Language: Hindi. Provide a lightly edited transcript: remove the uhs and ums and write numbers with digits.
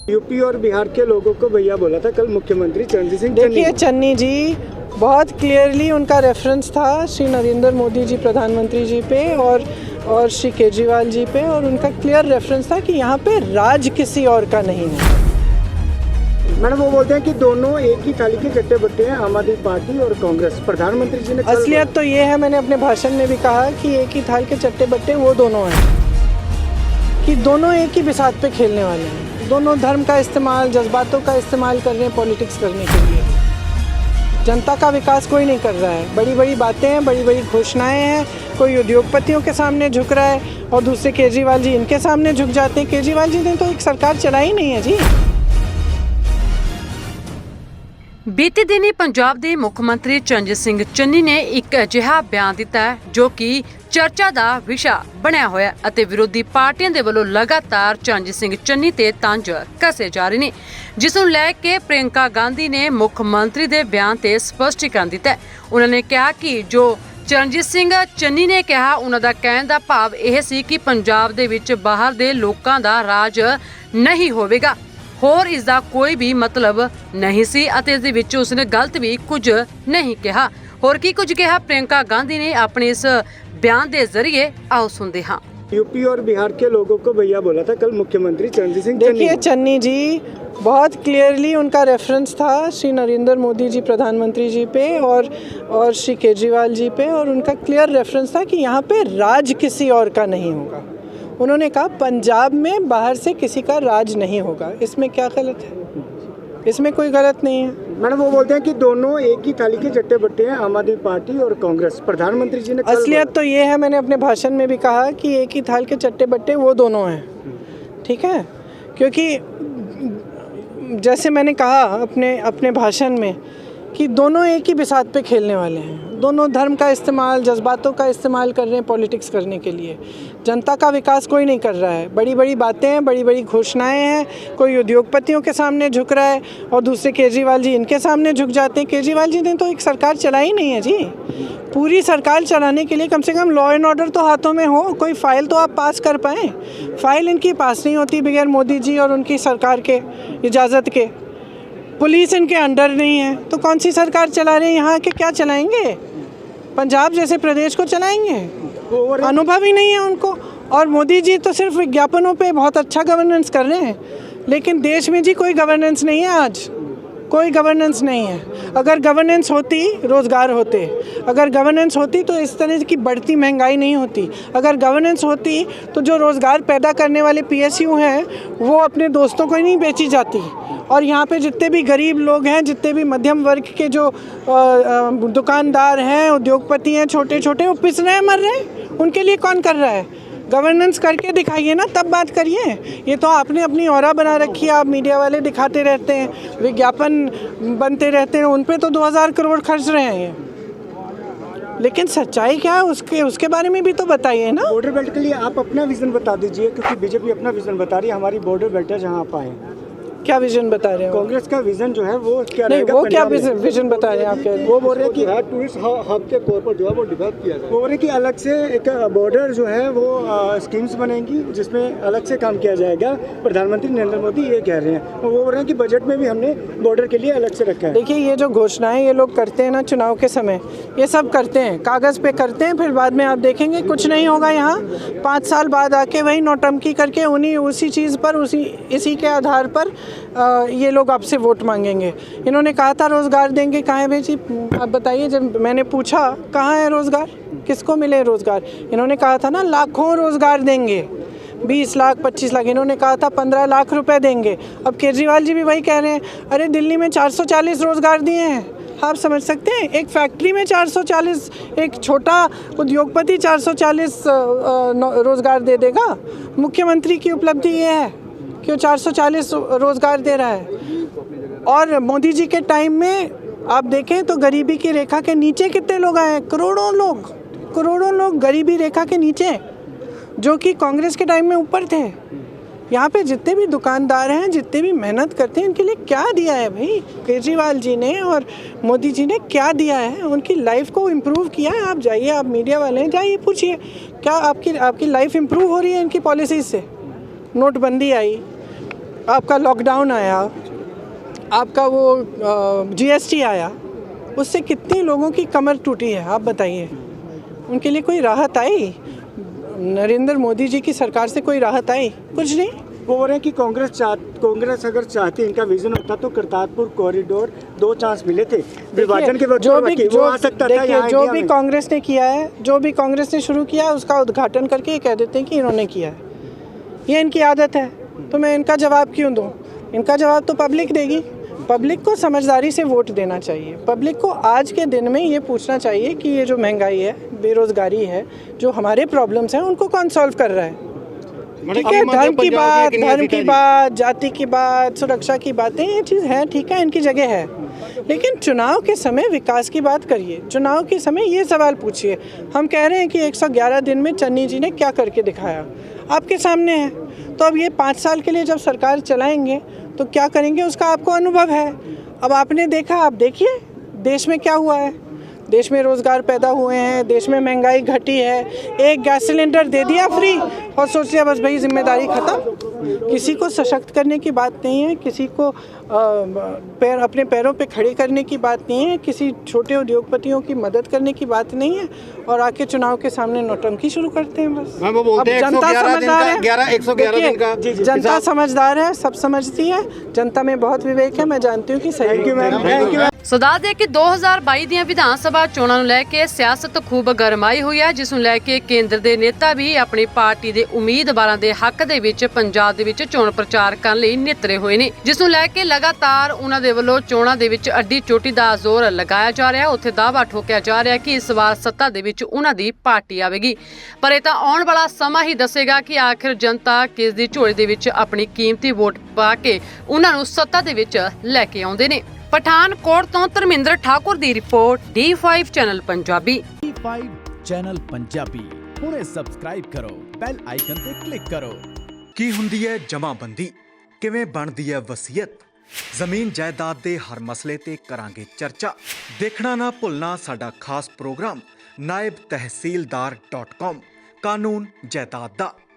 यूपी और बिहार के लोगों को भैया बोला था कल मुख्यमंत्री चरणजीत सिंह। देखिए चन्नी जी, बहुत क्लियरली उनका रेफरेंस था श्री नरेंद्र मोदी जी प्रधानमंत्री जी पे और श्री केजरीवाल जी पे, और उनका क्लियर रेफरेंस था कि यहाँ पे राज किसी और का नहीं है। मैडम वो बोलते हैं कि दोनों एक ही थाली के चट्टे बट्टे हैं, आम आदमी पार्टी और कांग्रेस। प्रधानमंत्री जी ने असलियत तो ये है, मैंने अपने भाषण में भी कहा कि एक ही थाल के चट्टे बट्टे वो दोनों हैं, कि दोनों एक ही बिसात पे खेलने वाले हैं। दोनों धर्म का इस्तेमाल, जज्बातों का इस्तेमाल कर रहे हैं पॉलिटिक्स करने के लिए। जनता का विकास कोई नहीं कर रहा है। बड़ी बड़ी बातें हैं, बड़ी बड़ी घोषणाएं हैं। कोई उद्योगपतियों के सामने झुक रहा है और दूसरे केजरीवाल जी इनके सामने झुक जाते हैं। केजरीवाल जी ने तो एक सरकार चलाई नहीं है जी। ਬੀਤੇ ਦਿਨੀ ਪੰਜਾਬ ਦੇ ਮੁੱਖ ਮੰਤਰੀ ਚਰਨਜੀਤ ਸਿੰਘ ਚੰਨੀ ਨੇ ਇੱਕ ਅਜਿਹਾ ਬਿਆਨ ਦਿੱਤਾ ਹੈ ਜੋ ਕਿ ਚਰਚਾ ਦਾ ਵਿਸ਼ਾ ਬਣਿਆ ਹੋਇਆ ਅਤੇ ਵਿਰੋਧੀ ਪਾਰਟੀਆਂ ਦੇ ਵੱਲੋਂ ਲਗਾਤਾਰ ਚਰਨਜੀਤ ਸਿੰਘ ਚੰਨੀ ਤੇ ਤੰਜ ਕੱਸੇ ਜਾ ਰਹੇ ਨੇ, ਜਿਸ ਨੂੰ ਲੈ ਕੇ ਪ੍ਰਿਯੰਕਾ ਗਾਂਧੀ ਨੇ ਮੁੱਖ ਮੰਤਰੀ ਦੇ ਬਿਆਨ ਤੇ ਸਪਸ਼ਟੀਕਰਨ ਦਿੱਤਾ ਹੈ। ਉਹਨਾਂ ਨੇ ਕਿਹਾ ਕਿ ਜੋ ਚਰਨਜੀਤ ਸਿੰਘ ਚੰਨੀ ਨੇ ਕਿਹਾ, ਉਹਨਾਂ ਦਾ ਕਹਿਣ ਦਾ ਭਾਵ ਇਹ ਸੀ ਕਿ ਪੰਜਾਬ ਦੇ ਵਿੱਚ ਬਾਹਰ ਦੇ ਲੋਕਾਂ ਦਾ ਰਾਜ ਨਹੀਂ ਹੋਵੇਗਾ। ਹੋਰ ਇਸ ਦਾ ਕੋਈ ਵੀ ਮਤਲਬ ਨਹੀਂ ਸੀ ਅਤੇ ਇਸ ਦੇ ਵਿੱਚ ਉਸਨੇ ਗਲਤ ਵੀ ਕੁਝ ਨਹੀਂ ਕਿਹਾ। ਹੋਰ ਕੀ ਕੁਝ ਕਿਹਾ ਪ੍ਰਿयंका गांधी ने अपने इस बयान के जरिए, आओ सुनते हाँ। यूपी और बिहार के लोगों को भैया बोला था कल मुख्यमंत्री चरणजीत सिंह। देखिए चन्नी जी, बहुत क्लियरली उनका रेफरेंस था श्री नरेंद्र मोदी जी प्रधानमंत्री जी पे और श्री केजरीवाल जी पे, और उनका क्लियर रेफरेंस था कि यहाँ पे राज किसी और का नहीं होगा। उन्होंने कहा पंजाब में बाहर से किसी का राज नहीं होगा। इसमें क्या गलत है? इसमें कोई गलत नहीं है। मैडम वो बोलते हैं कि दोनों एक ही थाली के चट्टे बट्टे हैं, आम आदमी पार्टी और कांग्रेस। प्रधानमंत्री जी ने असलियत तो ये है, मैंने अपने भाषण में भी कहा कि एक ही थाल के चट्टे बट्टे वो दोनों हैं, ठीक है। क्योंकि जैसे मैंने कहा अपने भाषण में कि दोनों एक ही बिसात पे खेलने वाले हैं। दोनों धर्म का इस्तेमाल, जज्बातों का इस्तेमाल कर रहे हैं पॉलिटिक्स करने के लिए। जनता का विकास कोई नहीं कर रहा है। बड़ी बड़ी बातें हैं, बड़ी बड़ी घोषणाएं हैं। कोई उद्योगपतियों के सामने झुक रहा है और दूसरे केजरीवाल जी इनके सामने झुक जाते हैं। केजरीवाल जी ने तो एक सरकार चलाई नहीं है जी। पूरी सरकार चलाने के लिए कम से कम लॉ एंड ऑर्डर तो हाथों में हो, कोई फाइल तो आप पास कर पाएँ। फाइल इनकी पास नहीं होती बगैर मोदी जी और उनकी सरकार के इजाज़त के। पुलिस इनके अंडर नहीं है, तो कौन सी सरकार चला रहे हैं? यहाँ के क्या चलाएंगे? पंजाब जैसे प्रदेश को चलाएंगे? अनुभव ही नहीं है उनको। और मोदी जी तो सिर्फ विज्ञापनों पे बहुत अच्छा गवर्नेंस कर रहे हैं, लेकिन देश में जी कोई गवर्नेंस नहीं है। आज कोई गवर्नेंस नहीं है। अगर गवर्नेंस होती, रोज़गार होते। अगर गवर्नेंस होती तो इस तरह की बढ़ती महंगाई नहीं होती। अगर गवर्नेंस होती तो जो रोज़गार पैदा करने वाले PSU हैं वो अपने दोस्तों को ही नहीं बेची जाती। और यहाँ पे जितने भी गरीब लोग हैं, जितने भी मध्यम वर्ग के जो दुकानदार हैं, उद्योगपति हैं, छोटे छोटे, वो पिस रहे हैं, मर रहे हैं। उनके लिए कौन कर रहा है? गवर्नेंस करके दिखाइए ना, तब बात करिए। ये तो आपने अपनी ऑरा बना रखी है। आप मीडिया वाले दिखाते रहते हैं, विज्ञापन बनते रहते हैं, उन पे तो 2000 करोड़ खर्च रहे हैं ये। लेकिन सच्चाई क्या है उसके बारे में भी तो बताइए ना। बॉर्डर बेल्ट के लिए आप अपना विजन बता दीजिए, क्योंकि बीजेपी अपना विजन बता रही है। हमारी बॉर्डर बेल्ट है जहाँ आप आए। क्या विजन बता रहे हैं? कांग्रेस का विजन जो है वो क्या नहीं, रहेगा? वो क्या विजन बता रहे हैं आप? वो बोल रहे हैं कि टूरिस्ट हब के तौर पर जो है वो डेवलप किया जाए। वो बोल रहे हैं कि अलग से एक बॉर्डर जो है वो स्कीम्स बनेंगी जिसमें अलग से काम किया जाएगा। प्रधानमंत्री नरेंद्र मोदी ये कह रहे हैं। वो बोल रहे हैं कि बजट में भी हमने बॉर्डर के लिए अलग से रखा है। देखिए, ये जो घोषणाएं ये लोग करते हैं ना चुनाव के समय, ये सब करते हैं, कागज़ पे करते हैं, फिर बाद में आप देखेंगे कुछ नहीं होगा। यहाँ 5 साल बाद आके वही नौटंकी करके उसी चीज़ पर इसी के आधार पर ये लोग आपसे वोट मांगेंगे। इन्होंने कहा था रोज़गार देंगे, कहाँ है भेजी? आप बताइए। जब मैंने पूछा कहाँ है रोज़गार, किसको मिले रोज़गार, इन्होंने कहा था ना लाखों रोज़गार देंगे, 20 लाख 25 लाख। इन्होंने कहा था 15 लाख रुपए देंगे। अब केजरीवाल जी भी वही कह रहे हैं। अरे दिल्ली में 440 रोज़गार दिए हैं। आप समझ सकते हैं? एक फैक्ट्री में 440, एक छोटा उद्योगपति 440 रोज़गार दे देगा। मुख्यमंत्री की उपलब्धि ये है कि वो 440 रोज़गार दे रहा है। और मोदी जी के टाइम में आप देखें तो गरीबी की रेखा के नीचे कितने लोग आए? करोड़ों लोग गरीबी रेखा के नीचे, जो कि कांग्रेस के टाइम में ऊपर थे। यहाँ पे जितने भी दुकानदार हैं, जितने भी मेहनत करते हैं, इनके लिए क्या दिया है भाई केजरीवाल जी ने और मोदी जी ने? क्या दिया है? उनकी लाइफ को इम्प्रूव किया है? आप जाइए, आप मीडिया वाले हैं, जाइए पूछिए क्या आपकी लाइफ इम्प्रूव हो रही है इनकी पॉलिसीज़ से? नोटबंदी आई, आपका लॉकडाउन आया, आपका वो GST आया, उससे कितने लोगों की कमर टूटी है आप बताइए। उनके लिए कोई राहत आई? नरेंद्र मोदी जी की सरकार से कोई राहत आई? कुछ नहीं। वो बोल रहे हैं कि कांग्रेस अगर चाहती, इनका विजन होता तो करतारपुर कॉरिडोर 2 चांस मिले थे विभाजन के वक्त, वो आ सकता था यहाँ जो इंडिया भी में। कांग्रेस ने किया है, जो भी कांग्रेस ने शुरू किया है, उसका उद्घाटन करके ये कह देते हैं कि इन्होंने किया है। ये इनकी आदत है, तो मैं इनका जवाब क्यों दूँ? इनका जवाब तो पब्लिक देगी। पब्लिक को समझदारी से वोट देना चाहिए। पब्लिक को आज के दिन में ये पूछना चाहिए कि ये जो महंगाई है, बेरोज़गारी है, जो हमारे प्रॉब्लम्स हैं, उनको कौन सॉल्व कर रहा है। ठीक है, धर्म की बात, जाति की बात, सुरक्षा की बातें, ये चीज़ है, ठीक है, इनकी जगह है। लेकिन चुनाव के समय विकास की बात करिए, चुनाव के समय ये सवाल पूछिए। हम कह रहे हैं कि 111 दिन में चन्नी जी ने क्या करके दिखाया, आपके सामने है। तो अब ये 5 साल के लिए जब सरकार चलाएंगे तो क्या करेंगे, उसका आपको अनुभव है। अब आपने देखा, आप देखिए देश में क्या हुआ है। देश में रोज़गार पैदा हुए हैं, देश में महंगाई घटी है, एक गैस सिलेंडर दे दिया फ्री और सोच लिया बस भाई जिम्मेदारी ख़त्म। किसी को सशक्त करने की बात नहीं है, किसी को अपने पैरों पे खड़े करने की बात नहीं है, किसी छोटे उद्योगपतियों की मदद करने की बात नहीं है, और आके चुनाव के सामने नौटंकी शुरू करते हैं बस। अब जनता समझदार है, जनता समझदार है, सब समझती है, जनता में बहुत विवेक है। मैं जानती हूँ कि सही। Thank you. ਸੋ ਦੱਸ ਦੇ ਕਿ 2022 ਦੀਆਂ ਵਿਧਾਨ ਸਭਾ ਚੋਣਾਂ ਨੂੰ ਲੈ ਕੇ ਸਿਆਸਤ ਖੂਬ ਗਰਮਾਈ ਹੋਈ ਹੈ, ਜਿਸ ਨੂੰ ਲੈ ਕੇ ਕੇਂਦਰ ਦੇ ਨੇਤਾ ਵੀ ਆਪਣੀ ਪਾਰਟੀ ਦੇ ਉਮੀਦਵਾਰਾਂ ਦੇ ਹੱਕ ਦੇ ਵਿੱਚ ਪੰਜਾਬ ਦੇ ਵਿੱਚ ਚੋਣ ਪ੍ਰਚਾਰ ਕਰਨ ਲਈ ਨਿਤਰੇ ਹੋਏ ਨੇ, ਜਿਸ ਨੂੰ ਲੈ ਕੇ ਲਗਾਤਾਰ ਉਹਨਾਂ ਦੇ ਵੱਲੋਂ ਚੋਣਾਂ ਦੇ ਵਿੱਚ ਅੱਡੀ ਚੋਟੀ ਦਾ ਜ਼ੋਰ ਲਗਾਇਆ ਜਾ ਰਿਹਾ ਹੈ। ਉੱਥੇ ਦਾਅਵਾ ਠੋਕਿਆ ਜਾ ਰਿਹਾ ਕਿ ਇਸ ਵਾਰ ਸੱਤਾ ਦੇ ਵਿੱਚ ਉਹਨਾਂ ਦੀ ਪਾਰਟੀ ਆਵੇਗੀ, ਪਰ ਇਹ ਤਾਂ ਆਉਣ ਵਾਲਾ ਸਮਾਂ ਹੀ ਦੱਸੇਗਾ ਕਿ ਆਖਿਰ ਜਨਤਾ ਕਿਸ ਦੀ ਝੋਲੀ ਦੇ ਵਿੱਚ ਆਪਣੀ ਕੀਮਤੀ ਵੋਟ ਪਾ ਕੇ ਉਹਨਾਂ ਨੂੰ ਸੱਤਾ ਦੇ ਵਿੱਚ ਲੈ ਕੇ ਆਉਂਦੇ ਨੇ। ਪਠਾਨਕੋਟ ਤੋਂ ਧਰਮਿੰਦਰ ਠਾਕੁਰ ਦੀ report, D5 channel Punjabi. D5 channel Punjabi ਹੁਣੇ ਸਬਸਕ੍ਰਾਈਬ ਕਰੋ, ਬੈਲ ਆਈਕਨ ਤੇ ਕਲਿੱਕ ਕਰੋ। ਕੀ ਹੁੰਦੀ ਹੈ ਜਮਾਬੰਦੀ, ਕਿਵੇਂ ਬਣਦੀ ਹੈ ਵਸੀਅਤ, ਜ਼ਮੀਨ ਜਾਇਦਾਦ ਦੇ ਹਰ ਮਸਲੇ ਤੇ ਕਰਾਂਗੇ ਚਰਚਾ। ਦੇਖਣਾ ਨਾ ਭੁੱਲਣਾ ਸਾਡਾ ਖਾਸ ਪ੍ਰੋਗਰਾਮ naibtehsildar.com ਕਾਨੂੰਨ ਜਾਇਦਾਦ ਦਾ।